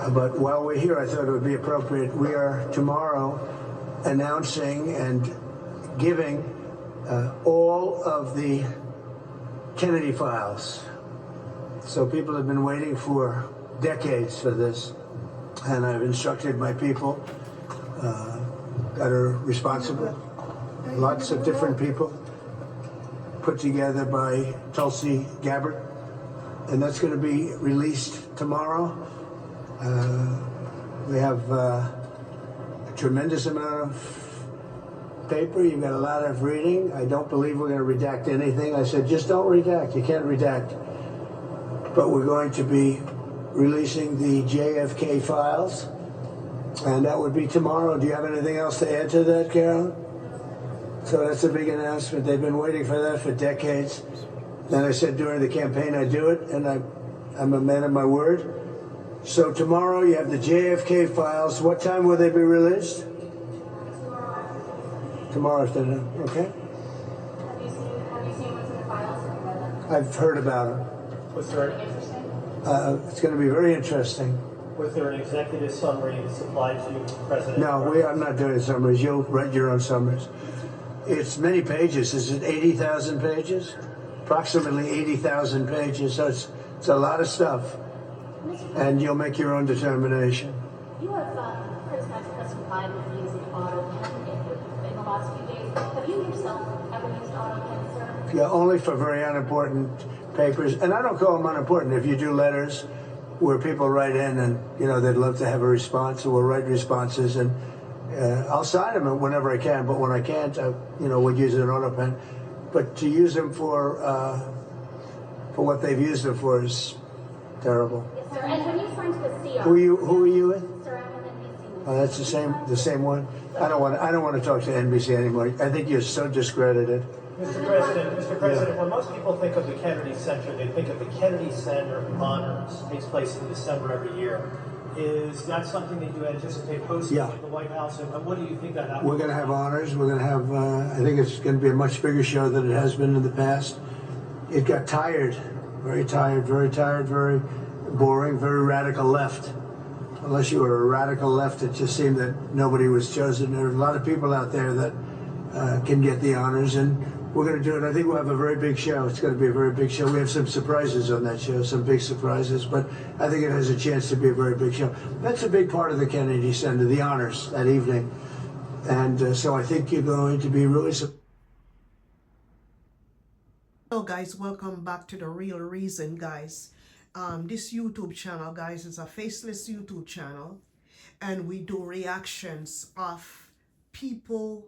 But while we're here, I thought it would be appropriate. We are tomorrow announcing and giving all of the Kennedy files. So people have been waiting for decades for this, and I've instructed my people that are responsible, lots of different people, put together by Tulsi Gabbard, and that's going to be released tomorrow. We have a tremendous amount of paper. You've got a lot of reading. I don't believe we're going to redact anything. I said, just don't redact. You can't redact. But we're going to be releasing the JFK files, and that would be tomorrow. Do you have anything else to add to that, Carolyn? So that's a big announcement. They've been waiting for that for decades. Then I said during the campaign I'd do it, and I'm a man of my word. So tomorrow you have the JFK files. What time will they be released? Tomorrow afternoon. Okay. Have you seen what's in the files? Have you read them? I've heard about them. Was there, It's going to be very interesting. was there an executive summary supplied to President No, Trump? I'm not doing summaries. You'll write your own summaries. It's many pages. Is it 80,000 pages? Approximately 80,000 pages. So it's a lot of stuff. And you'll make your own determination. You have criticized President Biden using auto pen in the last few days. Have you yourself ever used auto pen, sir? Yeah, only for very unimportant papers. And I don't call them unimportant. If you do letters where people write in and, they'd love to have a response, so we'll write responses, and I'll sign them whenever I can. But when I can't, we'll use an auto pen. But to use them for what they've used them for is terrible. Yes, sir. And when you signed the CR... Who are you with? Sir, I'm with NBC. Oh, that's the same one. I don't want to talk to NBC anymore. I think you're so discredited. Mr. President, when most people think of the Kennedy Center, they think of the Kennedy Center Honors. It takes place in December every year. Is that something that you anticipate hosting at the White House? And what do you think that happens? We're going to have honors. We're going to have, I think it's going to be a much bigger show than it has been in the past. It got tired, very boring, very radical left. Unless you were a radical left, it just seemed that nobody was chosen. There are a lot of people out there that can get the honors, and we're going to do it. I think we'll have a very big show. It's going to be a very big show. We have some surprises on that show, some big surprises, but I think it has a chance to be a very big show. That's a big part of the Kennedy Center, the honors that evening. And so I think you're going to be really surprised. Hello guys, welcome back to The Real Reason, guys. This YouTube channel, guys, is a faceless YouTube channel, and we do reactions of people,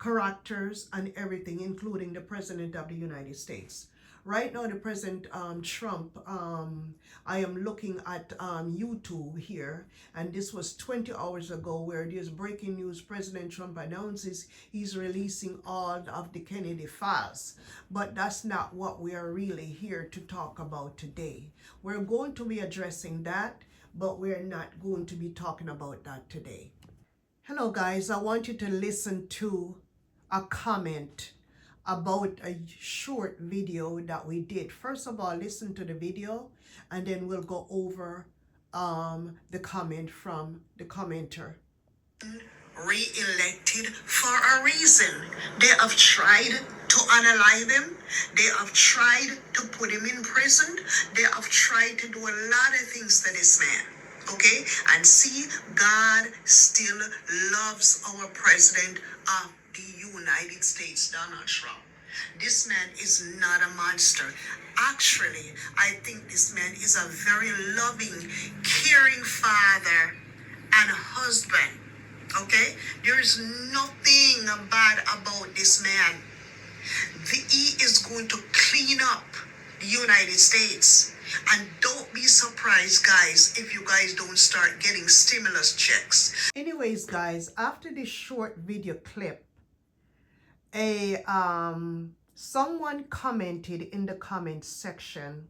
characters, and everything, including the President of the United States. Right now, the President Trump, I am looking at YouTube here, and this was 20 hours ago, where there's breaking news. President Trump announces he's releasing all of the Kennedy files. But that's not what we are really here to talk about today. We're going to be addressing that, but we're not going to be talking about that today. Hello guys, I want you to listen to a comment about a short video that we did. First of all, listen to the video, and then we'll go over the comment from the commenter. Re-elected for a reason. They have tried to unalive him. They have tried to put him in prison. They have tried to do a lot of things to this man. Okay? And see, God still loves our president of the United States, Donald Trump. This man is not a monster. Actually, I think this man is a very loving, caring father and husband. Okay? There is nothing bad about this man. He is going to clean up the United States. And don't be surprised, guys, if you guys don't start getting stimulus checks. Anyways, guys, after this short video clip, someone commented in the comment section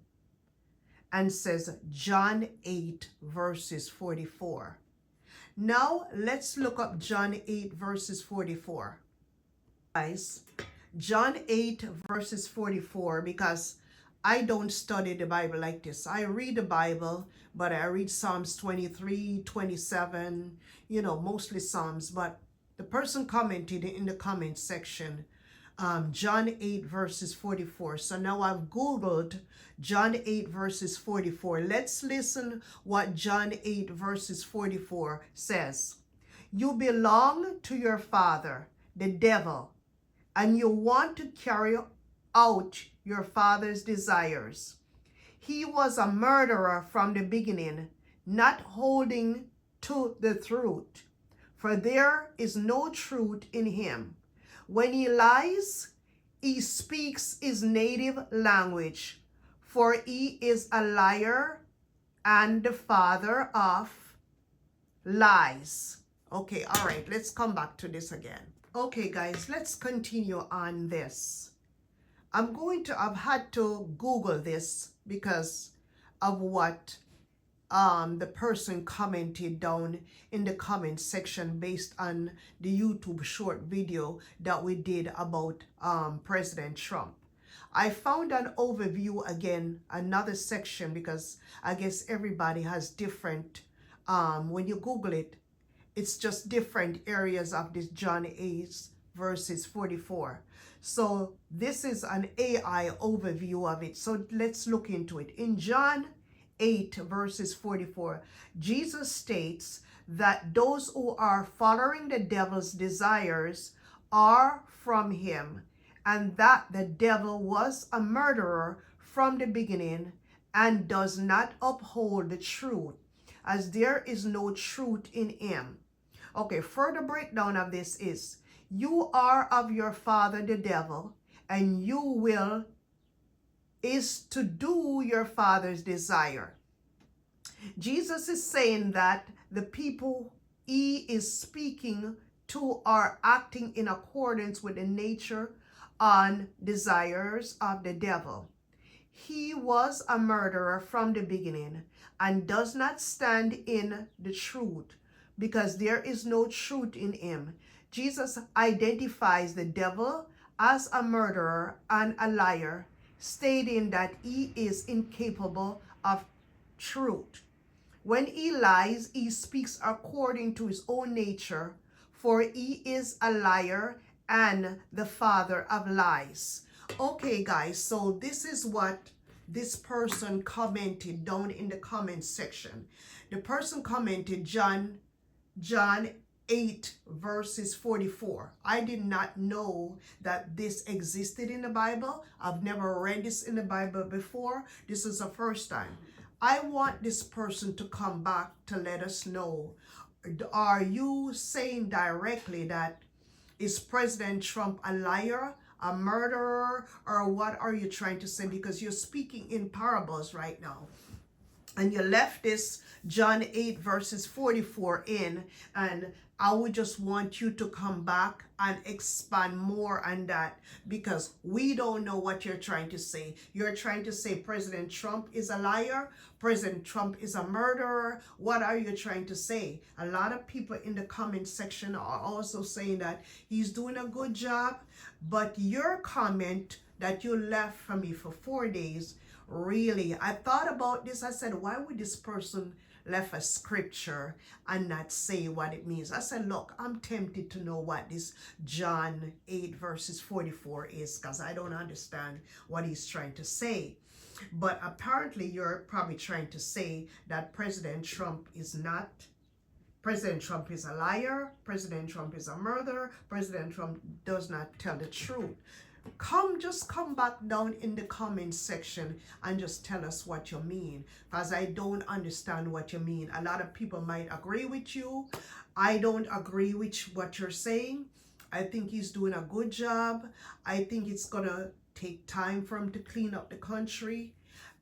and says John 8 verses 44. Now let's look up John 8 verses 44. Guys, John 8 verses 44, because I don't study the Bible like this. I read the Bible, but I read Psalms 23, 27, mostly Psalms. But the person commented in the comment section, John 8 verses 44. So now I've Googled John 8 verses 44. Let's listen what John 8 verses 44 says. You belong to your father, the devil, and you want to carry out your father's desires. He was a murderer from the beginning, not holding to the truth, for there is no truth in him. When he lies, he speaks his native language, for he is a liar and the father of lies. Okay, all right, let's come back to this again. Okay, guys, let's continue on this. I've had to Google this because of what the person commented down in the comment section based on the YouTube short video that we did about President Trump. I found an overview again, another section, because I guess everybody has different, when you Google it, it's just different areas of this John 8 verses 44. So this is an AI overview of it. So let's look into it. In John 8 verses 44, Jesus states that those who are following the devil's desires are from him, and that the devil was a murderer from the beginning and does not uphold the truth, as there is no truth in him. Okay, further breakdown of this is, you are of your father the devil, and you will is to do your father's desire. Jesus is saying that the people he is speaking to are acting in accordance with the nature and desires of the devil. He was a murderer from the beginning and does not stand in the truth, because there is no truth in him. Jesus identifies the devil as a murderer and a liar, stating that he is incapable of truth. When he lies, he speaks according to his own nature, for he is a liar and the father of lies. Okay, guys, so this is what this person commented down in the comment section. The person commented John 8 verses 44. I did not know that this existed in the Bible. I've never read this in the Bible before. This is the first time. I want this person to come back to let us know, are you saying directly that is President Trump a liar, a murderer, or what are you trying to say? Because you're speaking in parables right now. And you left this John 8 verses 44 in, and I would just want you to come back and expand more on that, because we don't know what you're trying to say. You're trying to say President Trump is a liar, President Trump is a murderer. What are you trying to say? A lot of people in the comment section are also saying that he's doing a good job, but your comment that you left for me for 4 days, really, I thought about this. I said, why would this person left a scripture and not say what it means? I said, look, I'm tempted to know what this John 8 verses 44 is, because I don't understand what he's trying to say. But apparently you're probably trying to say that President Trump is a liar, President Trump is a murderer, President Trump does not tell the truth. Just come back down in the comment section and just tell us what you mean, because I don't understand what you mean. A lot of people might agree with you. I don't agree with what you're saying. I think he's doing a good job. I think it's gonna take time for him to clean up the country.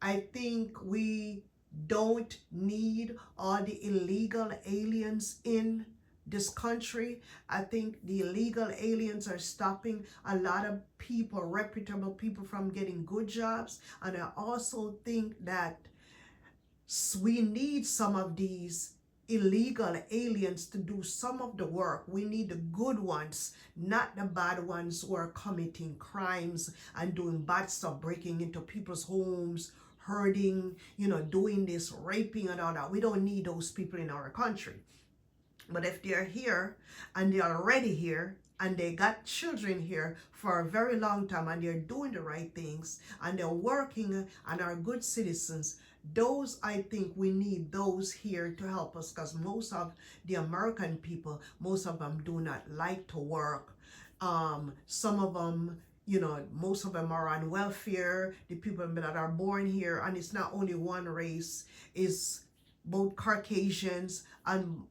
I think we don't need all the illegal aliens in this country. I think the illegal aliens are stopping a lot of people, reputable people, from getting good jobs. And I also think that we need some of these illegal aliens to do some of the work. We need the good ones, not the bad ones who are committing crimes and doing bad stuff, breaking into people's homes, hurting, doing this, raping and all that. We don't need those people in our country. But if they're here and they're already here and they got children here for a very long time and they're doing the right things and they're working and are good citizens, those, I think we need those here to help us, because most of the American people, most of them do not like to work. Some of them, most of them are on welfare, the people that are born here, and it's not only one race, it's both Caucasians and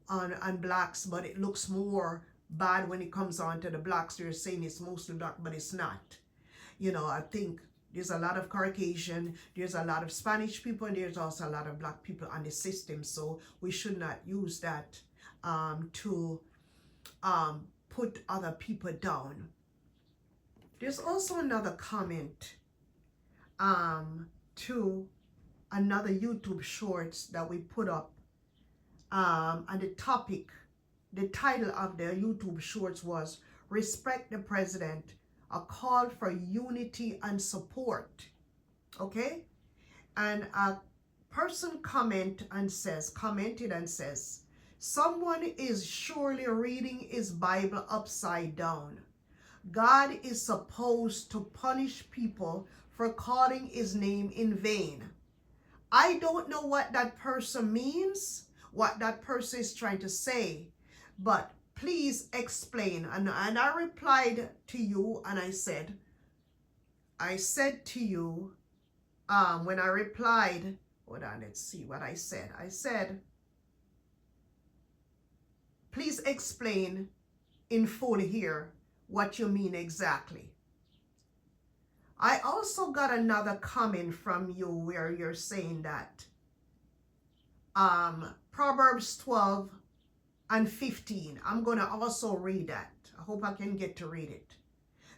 blacks, but it looks more bad when it comes on to the blacks. They're saying it's mostly black, but it's not. I think there's a lot of Caucasian, there's a lot of Spanish people, and there's also a lot of black people on the system. So we should not use that to put other people down. There's also another comment to another YouTube shorts that we put up, and the title of the YouTube shorts was "Respect the President, a call for unity and support." Okay, and a person commented and says, "Someone is surely reading his Bible upside down. God is supposed to punish people for calling his name in vain." I don't know what that person means, what that person is trying to say, but please explain. And I replied to you and I said to you, when I replied, hold on, let's see what I said. I said, please explain in full here what you mean exactly. I also got another comment from you where you're saying that Proverbs 12 and 15. I'm going to also read that. I hope I can get to read it.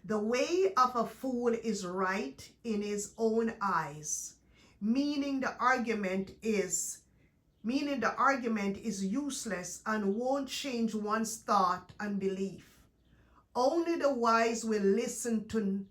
"The way of a fool is right in his own eyes," meaning the argument is useless and won't change one's thought and belief. "Only the wise will listen to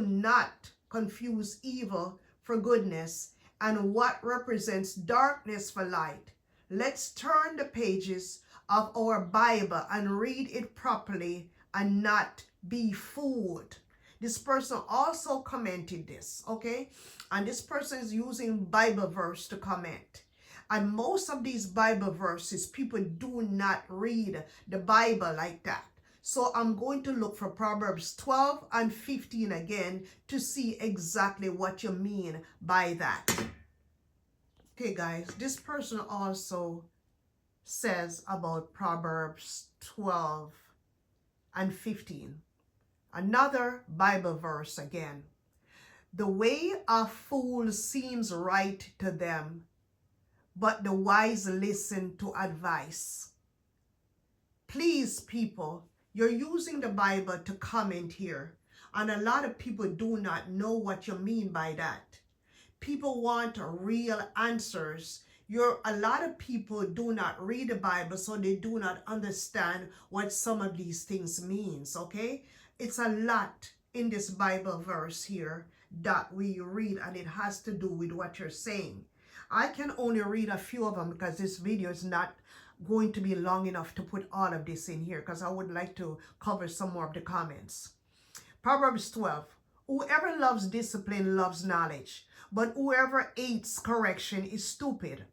not confuse evil for goodness and what represents darkness for light. Let's turn the pages of our Bible and read it properly and not be fooled." This person also commented this, okay? And this person is using Bible verse to comment. And most of these Bible verses, people do not read the Bible like that. So I'm going to look for Proverbs 12 and 15 again to see exactly what you mean by that. Okay, guys, this person also says about Proverbs 12 and 15. Another Bible verse again. "The way of fools seems right to them, but the wise listen to advice." Please, people, you're using the Bible to comment here, and a lot of people do not know what you mean by that. People want real answers. A lot of people do not read the Bible, so they do not understand what some of these things means, okay? It's a lot in this Bible verse here that we read, and it has to do with what you're saying. I can only read a few of them because this video is not going to be long enough to put all of this in here, because I would like to cover some more of the comments. Proverbs 12. "Whoever loves discipline loves knowledge, but whoever hates correction is stupid.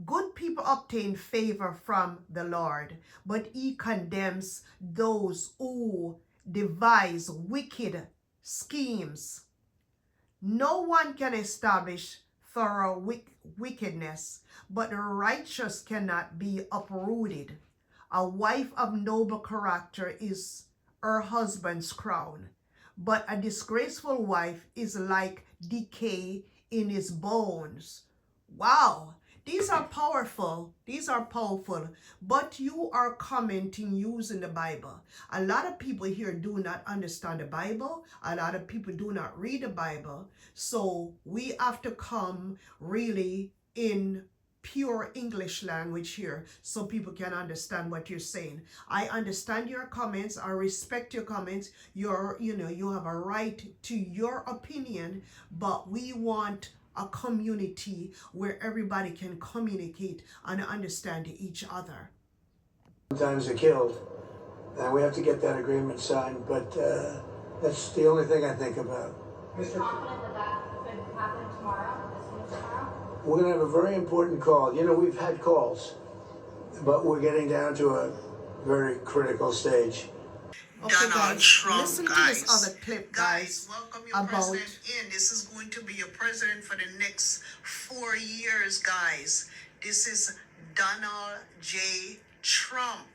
Good people obtain favor from the Lord, but he condemns those who devise wicked schemes. No one can establish thorough wickedness, but the righteous cannot be uprooted. A wife of noble character is her husband's crown, but a disgraceful wife is like decay in his bones." Wow, these are powerful. These are powerful. But you are commenting using the Bible. A lot of people here do not understand the Bible. A lot of people do not read the Bible. So we have to come really in pure English language here so people can understand what you're saying. I understand your comments. I respect your comments. You have a right to your opinion, but we want a community where everybody can communicate and understand each other. Sometimes they're killed, and we have to get that agreement signed, but that's the only thing I think about. Are you confident that that could happen tomorrow, as soon as tomorrow? We're going to have a very important call. You know, we've had calls, but we're getting down to a very critical stage. Okay, Donald guys, Trump, listen to guys. this other clip, guys, Welcome your about president in. This is going to be your president for the next 4 years, guys. This is Donald J. Trump.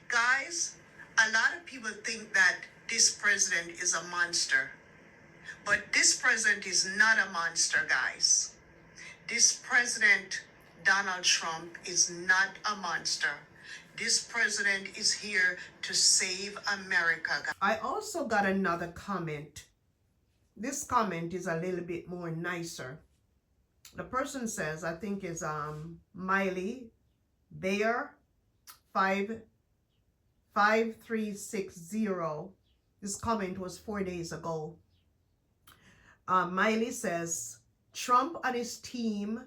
Guys, a lot of people think that this president is a monster. But this president is not a monster, guys. This president, Donald Trump, is not a monster. This president is here to save America, guys. I also got another comment. This comment is a little bit more nicer. The person says, I think is Miley Bayer 5360. This comment was 4 days ago. Miley says, Trump and his team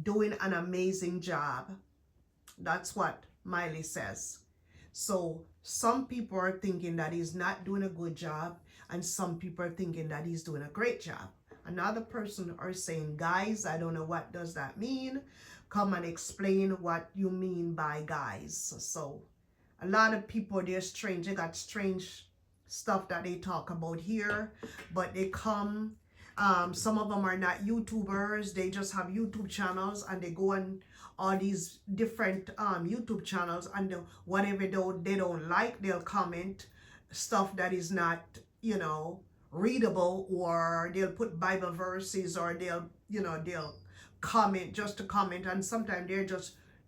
doing an amazing job. That's what Miley says. So some people are thinking that he's not doing a good job, and some people are thinking that he's doing a great job. Another person are saying, guys, I don't know what does that mean. Come and explain what you mean by guys. So a lot of people, they're strange. They got strange stuff that they talk about here, but they come. Some of them are not YouTubers. They just have YouTube channels, and they go on all these different YouTube channels, and whatever they don't like, they'll comment stuff that is not, readable, or they'll put Bible verses, or they'll comment just to comment, and sometimes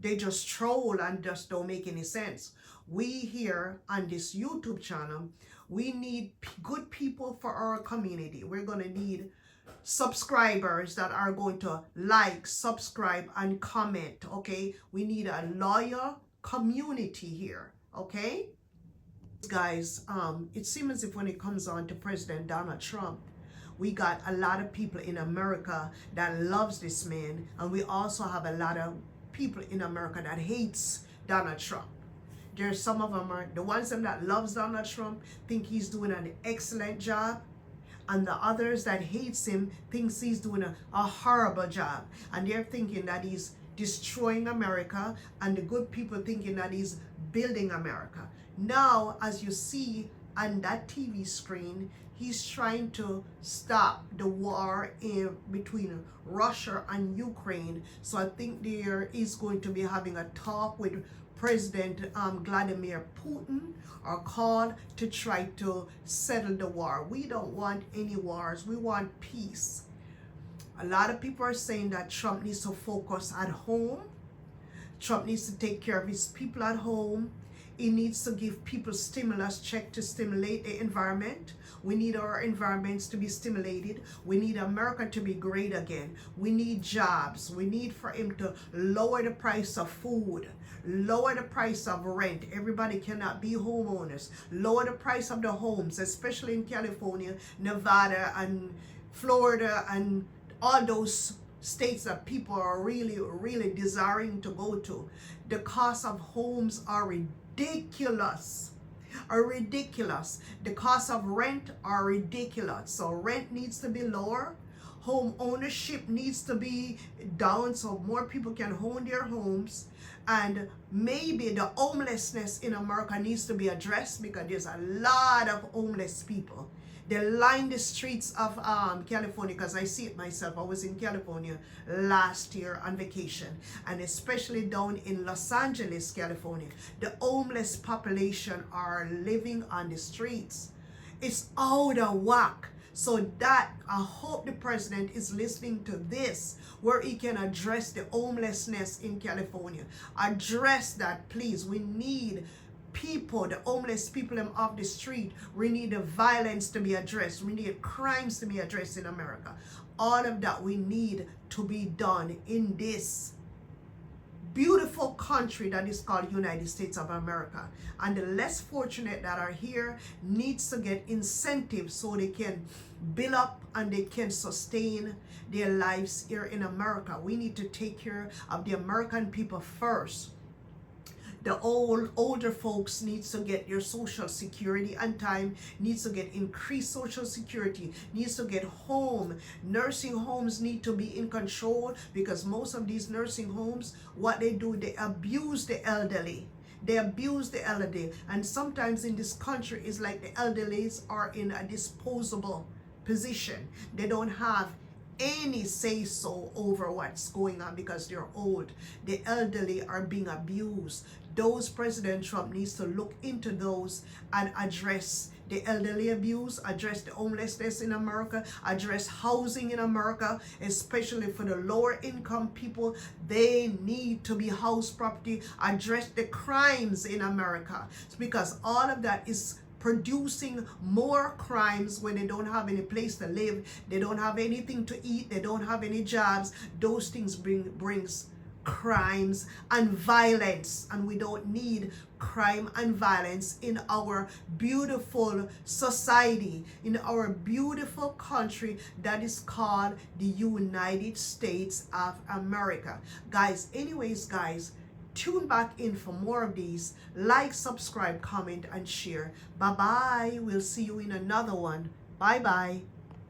they just troll and just don't make any sense. We here on this YouTube channel, we need good people for our community. We're going to need subscribers that are going to like, subscribe, and comment, okay? We need a loyal community here, okay? Guys, it seems as if when it comes on to President Donald Trump, we got a lot of people in America that loves this man, and we also have a lot of people in America that hates Donald Trump. There's some of them are the ones that loves Donald Trump think he's doing an excellent job, and the others that hates him thinks he's doing a horrible job, and they're thinking that he's destroying America, and the good people thinking that he's building America. Now, as you see on that TV screen, he's trying to stop the war between Russia and Ukraine. So I think there is going to be having a talk with President Vladimir Putin, or call to try to settle the war. We don't want any wars. We want peace. A lot of people are saying that Trump needs to focus at home. Trump needs to take care of his people at home. He needs to give people stimulus check to stimulate the environment. We need our environments to be stimulated. We need America to be great again. We need jobs. We need for him to lower the price of food, lower the price of rent. Everybody cannot be homeowners. Lower the price of the homes, especially in California, Nevada, and Florida, and all those states that people are really, really desiring to go to. The cost of homes are ridiculous. The cost of rent are ridiculous. So rent needs to be lower. Home ownership needs to be down so more people can own their homes. And maybe the homelessness in America needs to be addressed, because there's a lot of homeless people. They line the streets of California, because I see it myself. I was in California last year on vacation, and especially down in Los Angeles, California. The homeless population are living on the streets. It's out of whack. So that, I hope the president is listening to this, where he can address the homelessness in California. Address that, please. We need people, the homeless people off the street. We need the violence to be addressed. We need crimes to be addressed in America. All of that we need to be done in this beautiful country that is called United States of America. And the less fortunate that are here needs to get incentives so they can build up and they can sustain their lives here in America. We need to take care of the American people first. The older folks needs to get your social security on time, needs to get increased social security, needs to get home. Nursing homes need to be in control, because most of these nursing homes, what they do, they abuse the elderly. They abuse the elderly. And sometimes in this country, it's like the elderlies are in a disposable position. They don't have any say so over what's going on because they're old. The elderly are being abused. Those President Trump needs to look into those and address the elderly abuse, address the homelessness in America, address housing in America, especially for the lower income people. They need to be house property, address the crimes in America, because all of that is producing more crimes when they don't have any place to live, they don't have anything to eat, they don't have any jobs. Those things brings crimes and violence, and we don't need crime and violence in our beautiful society, in our beautiful country that is called the United States of America. Guys, anyways, guys, tune back in for more of these. Like, subscribe, comment, and share. Bye-bye. We'll see you in another one. Bye-bye.